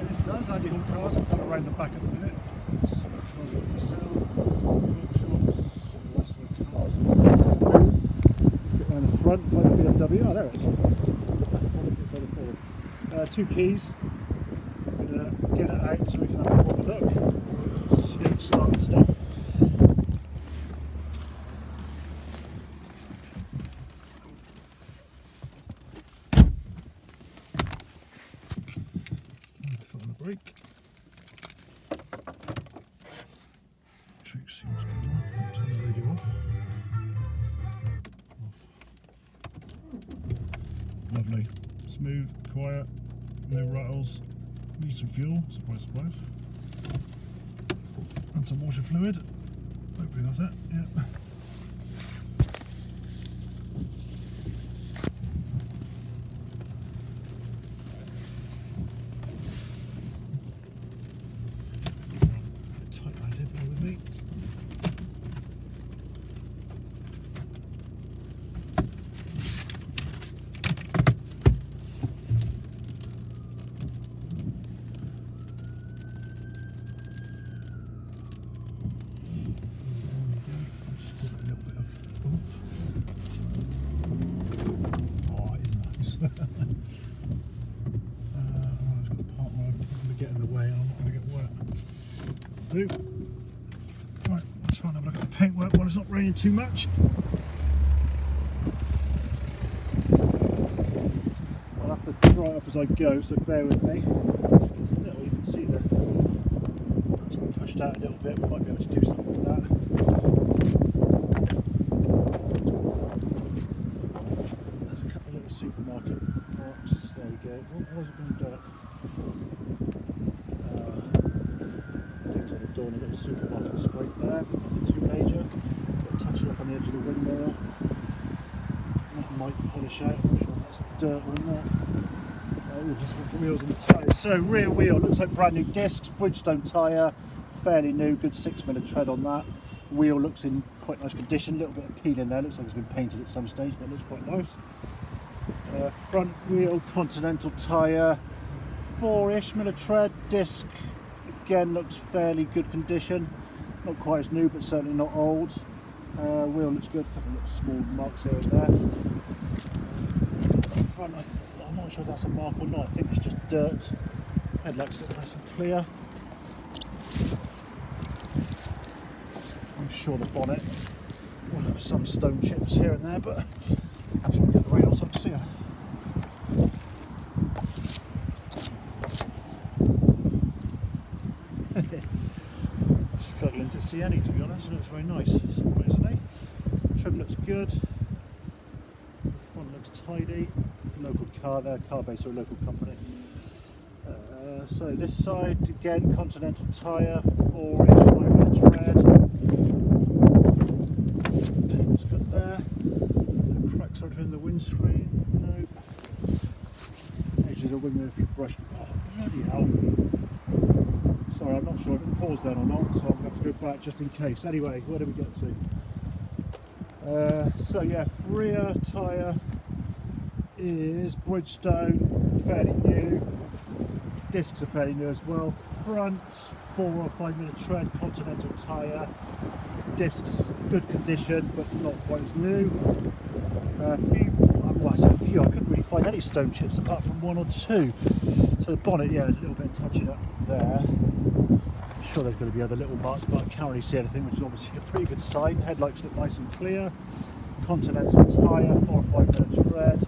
this does Andy Hall cars. I've got around the back at the minute. Some cars are for sale, workshops, the rest of the cars. Let's get around the front, find the BMW. Oh, there it is. 2 keys. Get it out so we can have a proper look. See it start and stuff. Foot on the brake. See what's going on. Turn the radio off. Lovely. Smooth, quiet, no rattles. Need some fuel, surprise, surprise. And some washer fluid. Hopefully that's it, yeah. Tight around here, bear with me. Get in the way and I'm not going to get wet. Do. Right, let's try and have a look at the paintwork while it's not raining too much. I'll have to dry it off as I go, so bear with me. There's a little, you can see that it's been pushed out a little bit, we might be able to do something with that. There's a couple of little supermarket marks, there we go. Why is it going dark? Door and a little supermarket scrape there, but nothing too major. Got a touch up on the edge of the wing mirror. That might polish out, I'm not sure if that's dirt or not. Oh, just got the wheels and the tyres. So rear wheel, looks like brand new discs, Bridgestone tyre, fairly new, good 6mm tread on that. Wheel looks in quite nice condition, a little bit of peel in there, looks like it's been painted at some stage, but it looks quite nice. Front wheel, Continental tyre, 4-ish mm tread, disc. Again, looks fairly good condition. Not quite as new, but certainly not old. Wheel looks good. A couple of little small marks here and there. Front, I'm not sure if that's a mark or not. I think it's just dirt. Headlights look nice and clear. I'm sure the bonnet will have some stone chips here and there, but I'm trying to get the rain off so I can see her. Struggling to see any, to be honest. It looks very nice, surprisingly. Trim looks good. The front looks tidy. Local car there, Carbase, or a local company. So this side again, Continental tyre, 4-inch 5mm tread. Paint's good there. No cracks or anything in the windscreen. No. Edges of the wing mirror if you brush. Oh bloody hell! Sorry, I'm not sure if it paused then or not, so I'm going to have to go back just in case. Anyway, where do we get to? So yeah, rear tyre is Bridgestone, fairly new. Discs are fairly new as well. Front 4 or 5mm tread, Continental tyre. Discs good condition, but not quite as new. I couldn't really find any stone chips apart from 1 or 2. So the bonnet, yeah, there's a little bit of touching up there. I'm sure there's going to be other little marks, but I can't really see anything, which is obviously a pretty good sign. Headlights look nice and clear. Continental tyre, 4 or 5mm tread.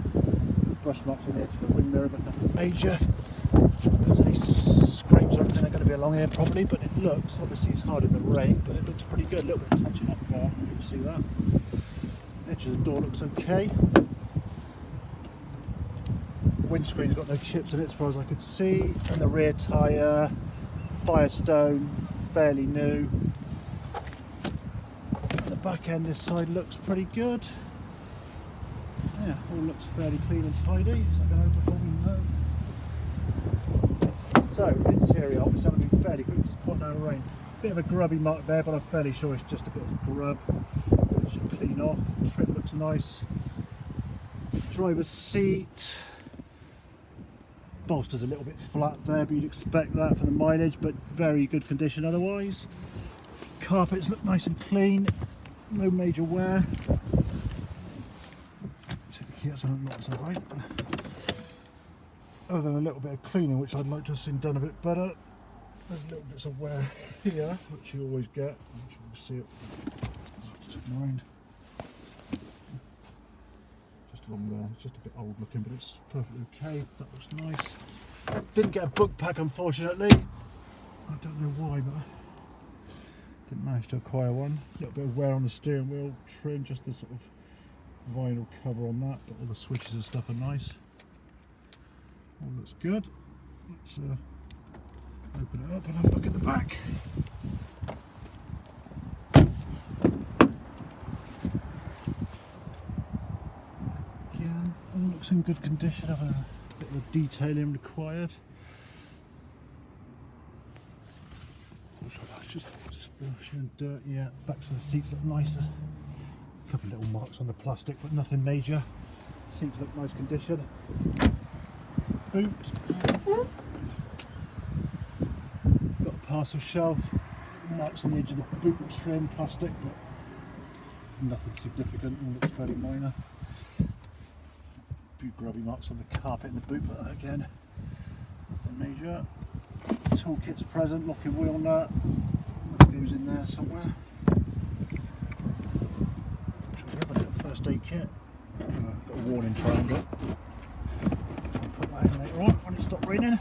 Brush marks on the edge of the wing mirror, but nothing major. If there's any scrapes or anything, they're going to be along here probably, but it looks, obviously it's hard in the rain, but it looks pretty good. A little bit of touching up there, you can see that. Edge of the door looks okay. Windscreen's got no chips in it as far as I could see, and the rear tyre, Firestone, fairly new. And the back end this side looks pretty good. Yeah, all looks fairly clean and tidy. Is that going to open for me? No. So, interior, obviously I'm going to be fairly quick, just pouring down the rain. Bit of a grubby mark there, but I'm fairly sure it's just a bit of grub. It should clean off. Trim looks nice. Driver's seat. bolster's a little bit flat there, but you'd expect that for the mileage, but very good condition otherwise. Carpets look nice and clean, no major wear. Take the key out so I'm not so right. Other than a little bit of cleaning, which I'd like to have seen done a bit better. There's little bits of wear here, which you always get. I'm sure you can see it. Just mind. Just along there, it's just a bit old looking, but it's perfectly okay. That looks nice. Didn't get a book pack, unfortunately. I don't know why, but I didn't manage to acquire one. A little bit of wear on the steering wheel trim, just the sort of vinyl cover on that, but all the switches and stuff are nice. All looks good. Let's open it up and have a look at the back. Again, all looks in good condition. Have a bit of detailing required. Just splashing dirt. Yeah, backs of the seats look nicer. A couple of little marks on the plastic, but nothing major. Seats look nice condition. Boot. Got a parcel shelf. Marks on the edge of the boot trim, plastic, but nothing significant. All looks fairly minor. A few grubby marks on the carpet in the boot, but again, nothing major. Toolkit's present, locking wheel nut. Goes in there somewhere. Should we have a little first aid kit? Got a warning triangle. I'll put that in later on when it stops raining.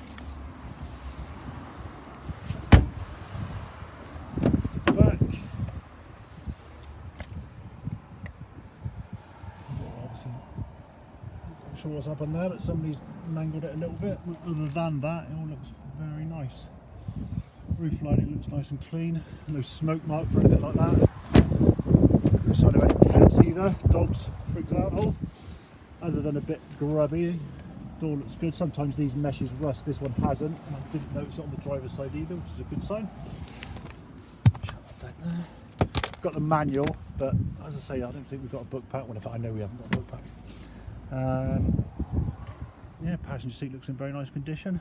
That's the back. Obviously, not quite sure what's happened there, but somebody's mangled it a little bit. But other than that, it all looks very nice. Roof lining looks nice and clean, no smoke marks or anything like that. No sign of any pets either, dogs for example, other than a bit grubby. Door looks good. Sometimes these meshes rust, this one hasn't. And I didn't notice it on the driver's side either, which is a good sign. Got the manual, but as I say, I don't think we've got a book pack. Well, if I know we haven't got a book pack. Yeah, passenger seat looks in very nice condition.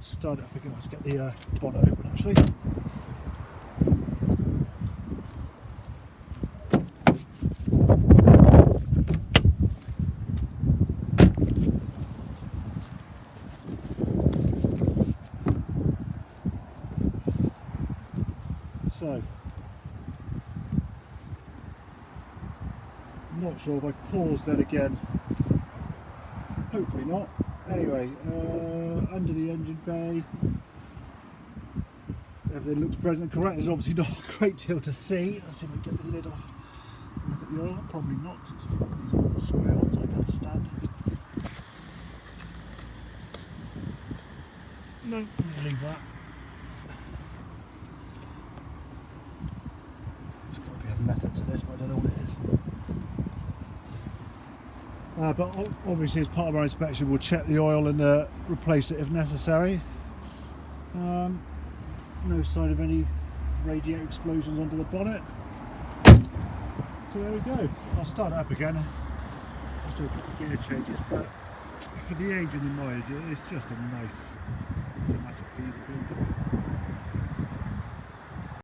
Start it up again. Let's get the bonnet open actually. So, not sure if I paused that again. Hopefully not. Anyway, under the engine bay, everything looks present and correct. There's obviously not a great deal to see. Let's see if we can get the lid off. Look at the oil. Probably not, because it's these little square ones I can't stand. No, I'm going to leave that. There's got to be a method to this, but I don't know what it is. But obviously as part of our inspection we'll check the oil and replace it if necessary. No sign of any radiator explosions under the bonnet. So there we go. I'll start it up again. Just do a couple of gear changes, but for the age and the mileage it's just a nice automatic diesel build.